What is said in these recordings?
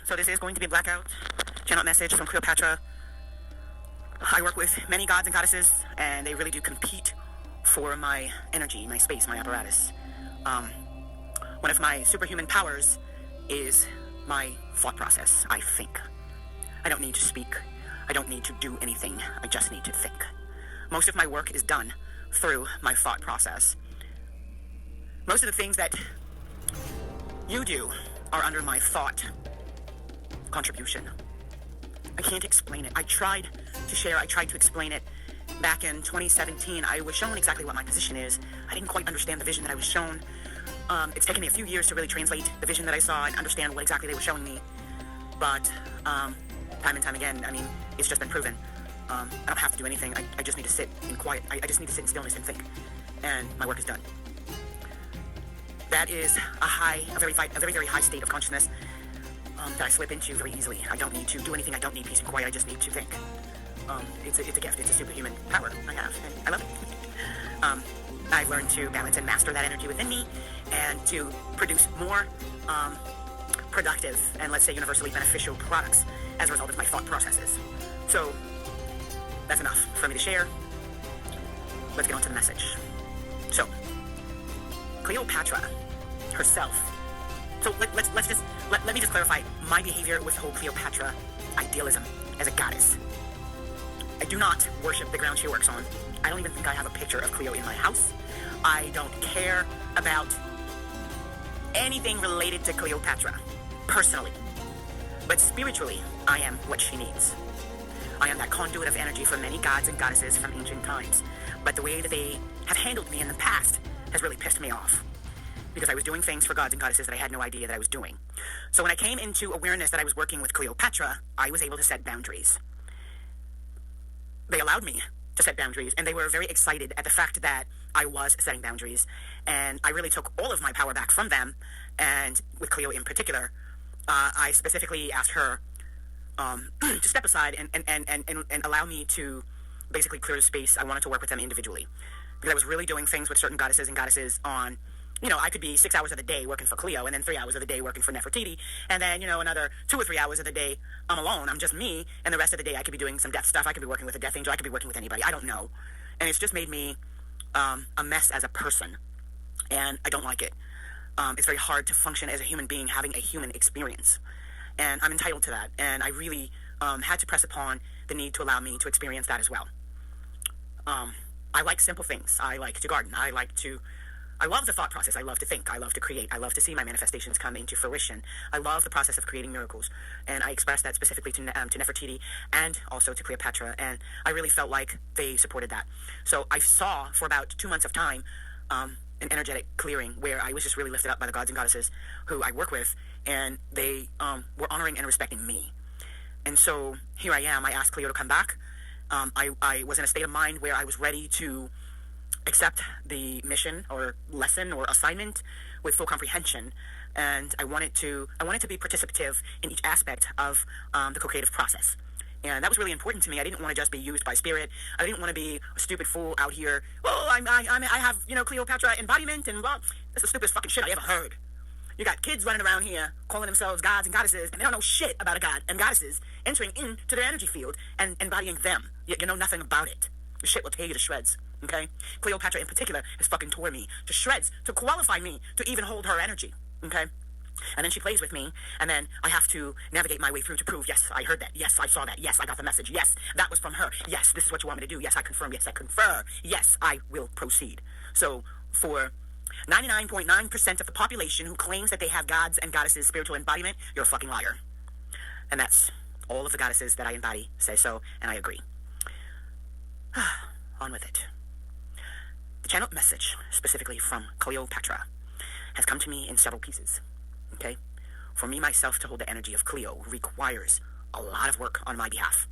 So this is going to be a blackout channel message from Cleopatra. I work with many gods and goddesses, and they really do compete for my energy, my space, my apparatus. One of my superhuman powers is my thought process. I think. I don't need to speak. I don't need to do anything. I just need to think. Most of my work is done through my thought process. Most of the things that you do are under my thought contribution. I can't explain it. I tried to explain it back in 2017. I was shown exactly what my position is. I didn't quite understand the vision that I was shown. It's taken me a few years to really translate the vision that I saw and understand what exactly they were showing me. But time and time again, I mean, it's just been proven. I don't have to do anything. I just need to sit in quiet. I just need to sit in stillness and think. And my work is done. That is a very, very high state of consciousness that I slip into very easily. I don't need to do anything. I don't need peace and quiet. I just need to think. It's a gift. It's a superhuman power I have, and I love it. I've learned to balance and master that energy within me and to produce more productive and, let's say, universally beneficial products as a result of my thought processes. So that's enough for me to share. Let's get on to the message. So, Cleopatra herself. So let me just clarify my behavior with the whole Cleopatra idealism as a goddess. I do not worship the ground she works on. I don't even think I have a picture of Cleo in my house. I don't care about anything related to Cleopatra, personally. But spiritually, I am what she needs. I am that conduit of energy for many gods and goddesses from ancient times. But the way that they have handled me in the past has really pissed me off, because I was doing things for gods and goddesses that I had no idea that I was doing. So when I came into awareness that I was working with Cleopatra, I was able to set boundaries. They allowed me to set boundaries, and they were very excited at the fact that I was setting boundaries. And I really took all of my power back from them, and with Cleo in particular, I specifically asked her to step aside and allow me to basically clear the space. I wanted to work with them individually, because I was really doing things with certain goddesses on, I could be 6 hours of the day working for Cleo, and then 3 hours of the day working for Nefertiti, and then, another 2 or 3 hours of the day I'm alone, I'm just me, and the rest of the day I could be doing some death stuff, I could be working with a death angel, I could be working with anybody, I don't know. And it's just made me a mess as a person, and I don't like it. It's very hard to function as a human being having a human experience, and I'm entitled to that, and I really had to press upon the need to allow me to experience that as well. I like simple things. I like to garden. I love the thought process. I love to think. I love to create. I love to see my manifestations come into fruition. I love the process of creating miracles. And I expressed that specifically to Nefertiti and also to Cleopatra. And I really felt like they supported that. So I saw for about 2 months of time an energetic clearing where I was just really lifted up by the gods and goddesses who I work with. And they were honoring and respecting me. And so here I am. I asked Cleo to come back. I was in a state of mind where I was ready to accept the mission or lesson or assignment with full comprehension, and I wanted to be participative in each aspect of the co-creative process, and that was really important to me. I didn't want to just be used by spirit. I didn't want to be a stupid fool out here. Oh, I have Cleopatra embodiment, and well, that's the stupidest fucking shit I ever heard. You got kids running around here calling themselves gods and goddesses, and they don't know shit about a god and goddesses entering into their energy field and embodying them. You know nothing about it. The shit will tear you to shreds, okay? Cleopatra in particular has fucking tore me to shreds to qualify me to even hold her energy, okay? And then she plays with me, and then I have to navigate my way through to prove, yes, I heard that, yes, I saw that, yes, I got the message, yes, that was from her, yes, this is what you want me to do, yes, I confirm, yes, I confer, yes, I will proceed. So for 99.9% of the population who claims that they have gods and goddesses spiritual embodiment, you're a fucking liar. And that's all of the goddesses that I embody say so, and I agree. On with it. The channeled message, specifically from Cleopatra, has come to me in several pieces, okay? For me, myself, to hold the energy of Cleo requires a lot of work on my behalf.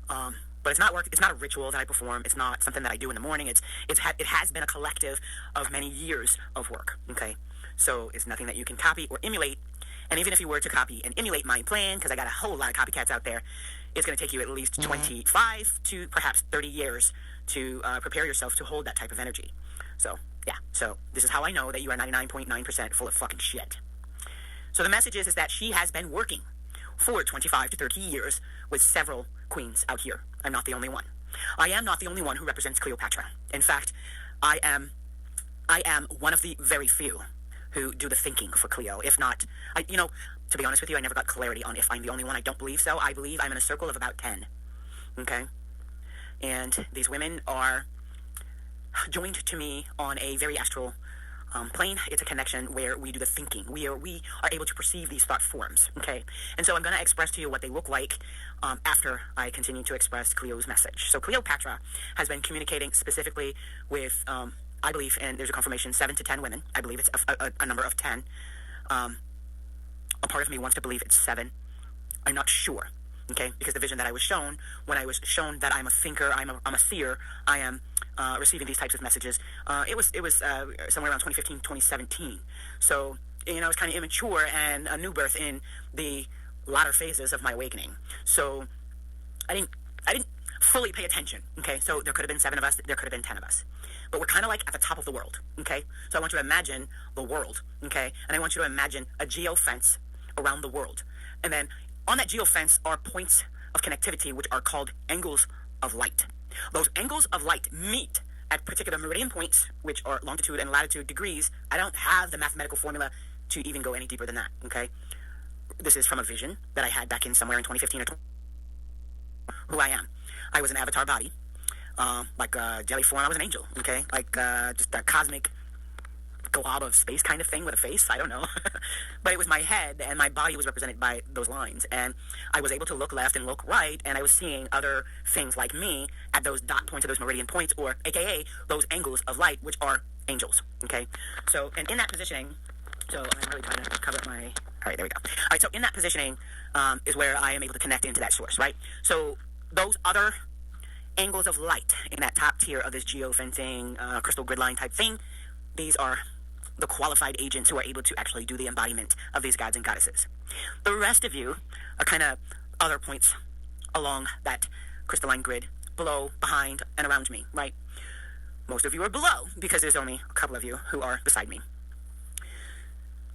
But it's not work. It's not a ritual that I perform. It's not something that I do in the morning. It has been a collective of many years of work, okay? So it's nothing that you can copy or emulate. And even if you were to copy and emulate my plan, because I got a whole lot of copycats out there, it's going to take you at least 25 to perhaps 30 years to prepare yourself to hold that type of energy. So, yeah. So this is how I know that you are 99.9% full of fucking shit. So the message is that she has been working for 25 to 30 years with several queens out here. I'm not the only one. I am not the only one who represents Cleopatra. In fact, I am one of the very few who do the thinking for Cleo. If not, to be honest with you, I never got clarity on if I'm the only one. I don't believe so. I believe I'm in a circle of about 10. Okay? And these women are joined to me on a very astral plane. It's a connection where we do the thinking. We are able to perceive these thought forms. Okay? And so I'm going to express to you what they look like after I continue to express Cleo's message. So Cleopatra has been communicating specifically with, I believe, and there's a confirmation, 7 to 10 women. I believe it's a number of 10. A part of me wants to believe it's 7. I'm not sure. Okay, because the vision that I was shown, when I was shown that I'm a thinker, I'm a seer, I am receiving these types of messages. It was somewhere around 2015, 2017. So it's kind of immature and a new birth in the latter phases of my awakening. So I didn't fully pay attention. Okay, so there could have been 7 of us, there could have been 10 of us, but we're kind of like at the top of the world. Okay, so I want you to imagine the world. Okay, and I want you to imagine a geofence around the world, and then on that geofence are points of connectivity which are called angles of light. Those angles of light meet at particular meridian points, which are longitude and latitude degrees. I don't have the mathematical formula to even go any deeper than that, okay? This is from a vision that I had back in somewhere in 2015 or 20. Who I am. I was an avatar body, like a jelly form. I was an angel, okay? Like just a cosmic glob of space kind of thing with a face. I don't know. But it was my head, and my body was represented by those lines. And I was able to look left and look right, and I was seeing other things like me at those dot points, or those meridian points, or AKA those angles of light, which are angels. Okay? So, and in that positioning, so I'm really trying to cover my... All right, there we go. All right, so in that positioning is where I am able to connect into that source, right? So those other angles of light in that top tier of this geofencing, crystal grid line type thing, these are the qualified agents who are able to actually do the embodiment of these gods and goddesses. The rest of you are kind of other points along that crystalline grid, below, behind, and around me, right? Most of you are below, because there's only a couple of you who are beside me.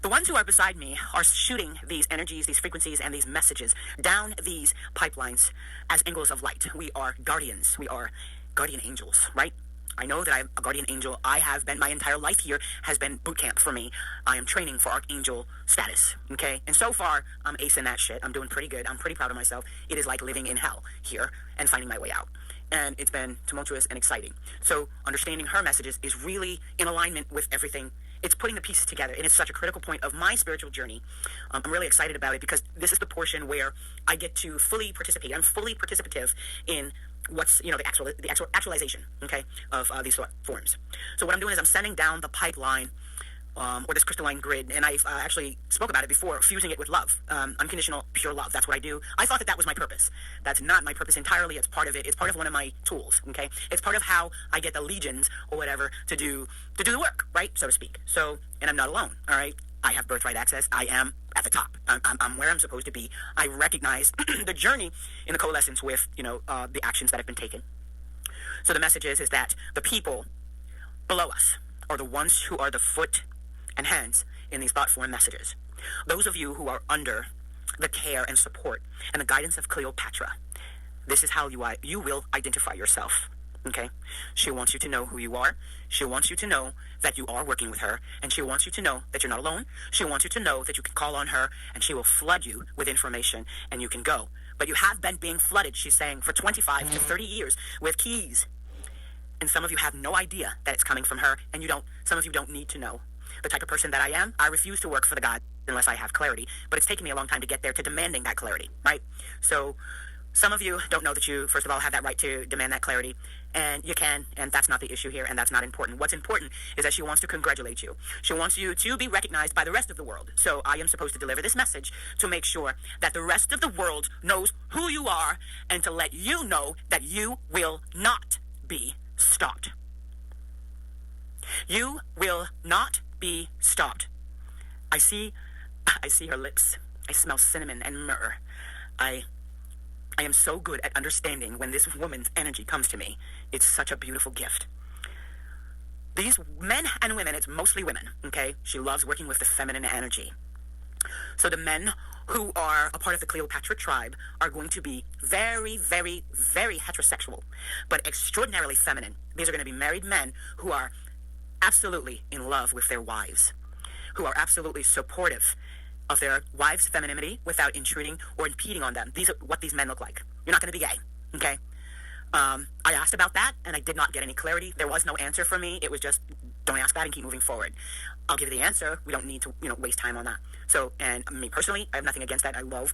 The ones who are beside me are shooting these energies, these frequencies, and these messages down these pipelines as angles of light. We are guardians. We are guardian angels, right? I know that I'm a guardian angel. I have been, my entire life here has been boot camp for me. I am training for archangel status, okay? And so far, I'm acing that shit. I'm doing pretty good. I'm pretty proud of myself. It is like living in hell here and finding my way out. And it's been tumultuous and exciting. So understanding her messages is really in alignment with everything. It's putting the pieces together, and it's such a critical point of my spiritual journey. I'm really excited about it because this is the portion where I get to fully participate. I'm fully participative in what's, the actual actualization, okay, of these forms. So what I'm doing is I'm sending down the pipeline, or this crystalline grid, and I've actually spoke about it before, fusing it with love, unconditional, pure love. That's what I do. I thought that was my purpose. That's not my purpose entirely. It's part of it. It's part of one of my tools, okay? It's part of how I get the legions or whatever to do the work, right, so to speak. So, and I'm not alone, all right? I have birthright access. I am at the top. I'm where I'm supposed to be. I recognize the journey in the coalescence with, the actions that have been taken. So the message is that the people below us are the ones who are the foot and hands in these thought form messages. Those of you who are under the care and support and the guidance of Cleopatra, this is how you will identify yourself. Okay? She wants you to know who you are. She wants you to know that you are working with her, and she wants you to know that you're not alone. She wants you to know that you can call on her, and she will flood you with information, and you can go. But you have been being flooded, she's saying, for 25 to 30 years with keys. And some of you have no idea that it's coming from her, and some of you don't need to know. The type of person that I am, I refuse to work for the God unless I have clarity. But it's taken me a long time to get there, to demanding that clarity, right? So some of you don't know that you, first of all, have that right to demand that clarity. And you can, and that's not the issue here, and that's not important. What's important is that she wants to congratulate you. She wants you to be recognized by the rest of the world. So I am supposed to deliver this message to make sure that the rest of the world knows who you are, and to let you know that you will not be stopped. You will not be stopped. I see her lips. I smell cinnamon and myrrh. I am so good at understanding when this woman's energy comes to me. It's such a beautiful gift. These men and women, it's mostly women, okay? She loves working with the feminine energy. So the men who are a part of the Cleopatra tribe are going to be very, very, very heterosexual, but extraordinarily feminine. These are going to be married men who are absolutely in love with their wives, who are absolutely supportive of their wives' femininity without intruding or impeding on them. These are what these men look like. You're not going to be gay, okay? I asked about that, and I did not get any clarity. There was no answer for me. It was just, don't ask that and keep moving forward. I'll give you the answer. We don't need to, waste time on that. So, and me personally, I have nothing against that. I love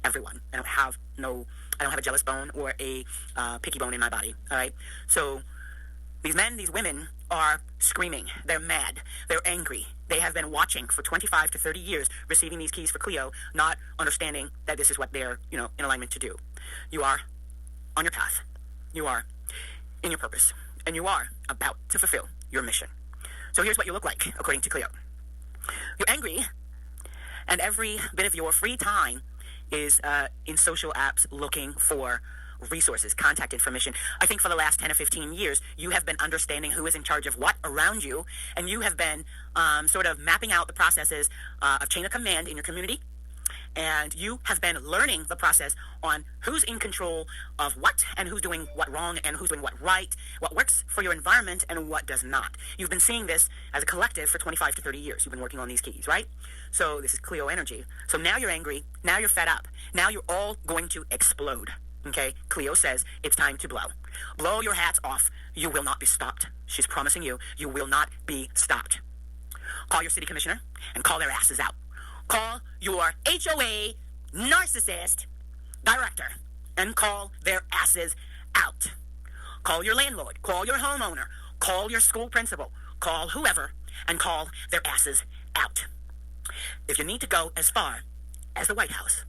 everyone. I don't have a jealous bone or a picky bone in my body, all right? So, these men, these women are screaming. They're mad. They're angry. They have been watching for 25 to 30 years, receiving these keys for Cleo, not understanding that this is what they're, in alignment to do. You are on your path. You are in your purpose. And you are about to fulfill your mission. So here's what you look like, according to Cleo. You're angry, and every bit of your free time is in social apps looking for resources, contact information. I think for the last 10 or 15 years, you have been understanding who is in charge of what around you, and you have been sort of mapping out the processes of chain of command in your community, and you have been learning the process on who's in control of what, and who's doing what wrong, and who's doing what right, what works for your environment, and what does not. You've been seeing this as a collective for 25 to 30 years. You've been working on these keys, right? So this is Cleo energy. So now you're angry. Now you're fed up. Now you're all going to explode. Okay? Cleo says it's time to blow. Blow your hats off. You will not be stopped. She's promising you, you will not be stopped. Call your city commissioner and call their asses out. Call your HOA narcissist director and call their asses out. Call your landlord, call your homeowner, call your school principal, call whoever, and call their asses out. If you need to go as far as the White House,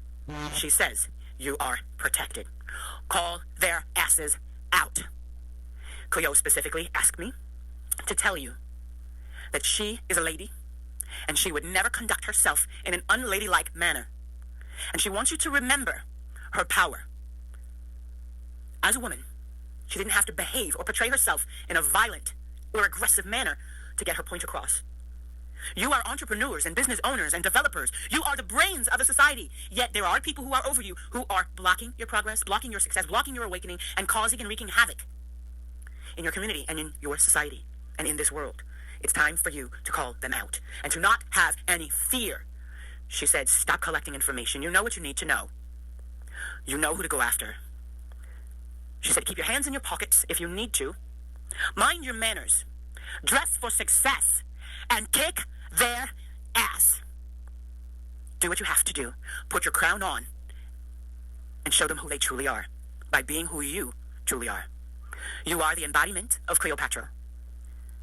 she says you are protected. Call their asses out. Cleo specifically asked me to tell you that she is a lady, and she would never conduct herself in an unladylike manner. And she wants you to remember her power. As a woman, she didn't have to behave or portray herself in a violent or aggressive manner to get her point across. You are entrepreneurs and business owners and developers. You are the brains of the society. Yet there are people who are over you who are blocking your progress, blocking your success, blocking your awakening, and causing and wreaking havoc in your community and in your society and in this world. It's time for you to call them out and to not have any fear. She said, stop collecting information. You know what you need to know. You know who to go after. She said, keep your hands in your pockets if you need to. Mind your manners. Dress for success and kick their ass. Do what you have to do. Put your crown on and show them who they truly are by being who you truly are. You are the embodiment of Cleopatra.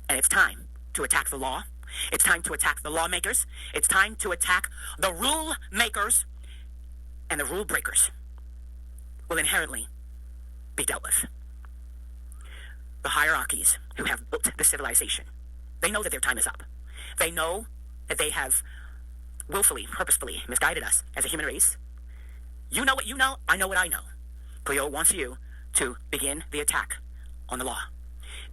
And it's time to attack the law. It's time to attack the lawmakers. It's time to attack the rule makers, and the rule breakers will inherently be dealt with. The hierarchies who have built the civilization, they know that their time is up. They know that they have willfully, purposefully misguided us as a human race. You know what you know, I know what I know. Cleo wants you to begin the attack on the law.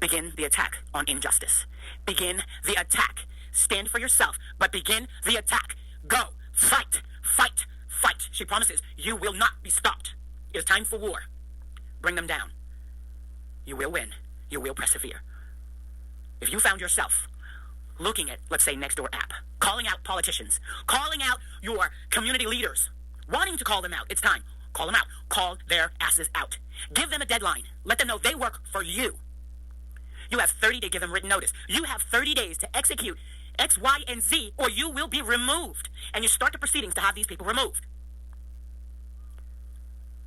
Begin the attack on injustice. Begin the attack. Stand for yourself, but begin the attack. Go. Fight. Fight. Fight. She promises you will not be stopped. It is time for war. Bring them down. You will win. You will persevere. If you found yourself looking at, let's say, Nextdoor app, calling out politicians, calling out your community leaders, wanting to call them out, it's time. Call them out. Call their asses out. Give them a deadline. Let them know they work for you. You have 30 days to give them written notice. You have 30 days to execute X, Y, and Z, or you will be removed. And you start the proceedings to have these people removed.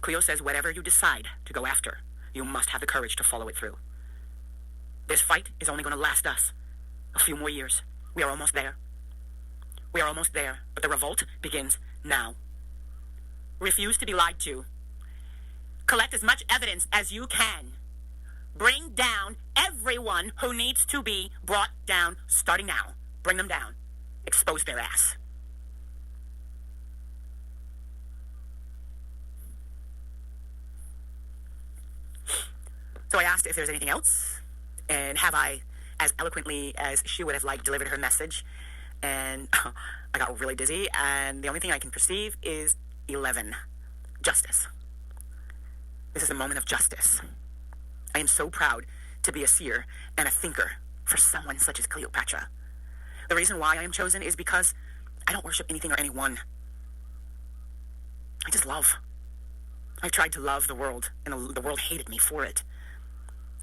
Cleo says whatever you decide to go after, you must have the courage to follow it through. This fight is only going to last us a few more years. We are almost there. We are almost there, but the revolt begins now. Refuse to be lied to. Collect as much evidence as you can. Bring down everyone who needs to be brought down starting now. Bring them down. Expose their ass. So I asked if there's anything else, and have I, as eloquently as she would have liked, delivered her message? and I got really dizzy, and the only thing I can perceive is 11. Justice. This is a moment of justice. I am so proud to be a seer and a thinker for someone such as Cleopatra. The reason why I am chosen is because I don't worship anything or anyone. I just love. I've tried to love the world, and the world hated me for it.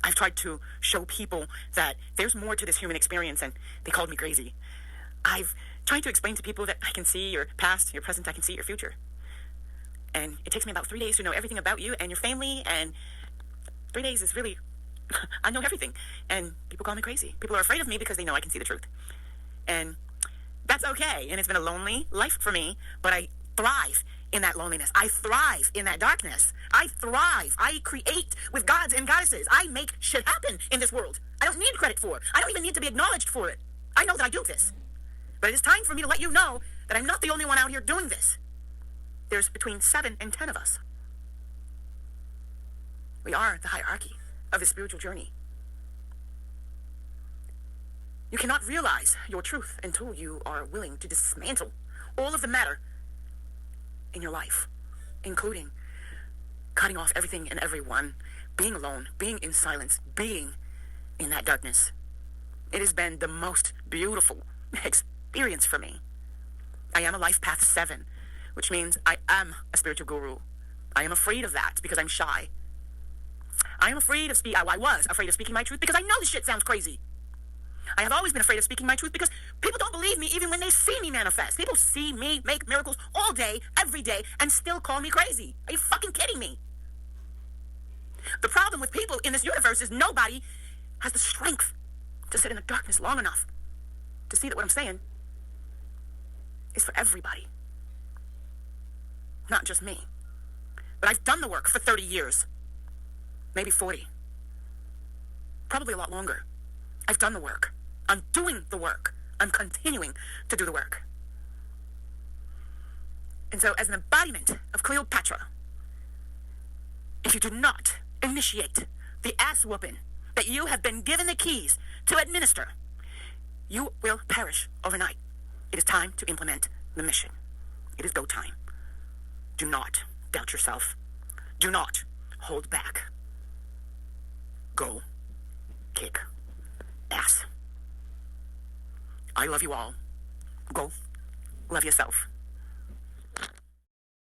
I've tried to show people that there's more to this human experience, and they called me crazy. I've tried to explain to people that I can see your past, your present, I can see your future. And it takes me about 3 days to know everything about you and your family, and 3 days is really, I know everything. And people call me crazy. People are afraid of me because they know I can see the truth. And that's okay. And it's been a lonely life for me, but I thrive in that loneliness. I thrive in that darkness. I thrive. I create with gods and goddesses. I make shit happen in this world. I don't need credit for it. I don't even need to be acknowledged for it. I know that I do this. But it is time for me to let you know that I'm not the only one out here doing this. There's between 7 and 10 of us. We are the hierarchy of the spiritual journey. You cannot realize your truth until you are willing to dismantle all of the matter in your life, including cutting off everything and everyone, being alone, being in silence, being in that darkness. It has been the most beautiful experience for me. I am a life path 7, which means I am a spiritual guru. I am afraid of that because I'm shy. I am afraid of I was afraid of speaking my truth because I know this shit sounds crazy. I have always been afraid of speaking my truth because people don't believe me even when they see me manifest. People see me make miracles all day, every day, and still call me crazy. Are you fucking kidding me? The problem with people in this universe is nobody has the strength to sit in the darkness long enough to see that what I'm saying is for everybody. Not just me. But I've done the work for 30 years. Maybe 40. Probably a lot longer. I've done the work. I'm doing the work. I'm continuing to do the work. And so, as an embodiment of Cleopatra, if you do not initiate the ass whooping that you have been given the keys to administer, you will perish overnight. It is time to implement the mission. It is go time. Do not doubt yourself. Do not hold back. Go kick ass. I love you all. Go love yourself.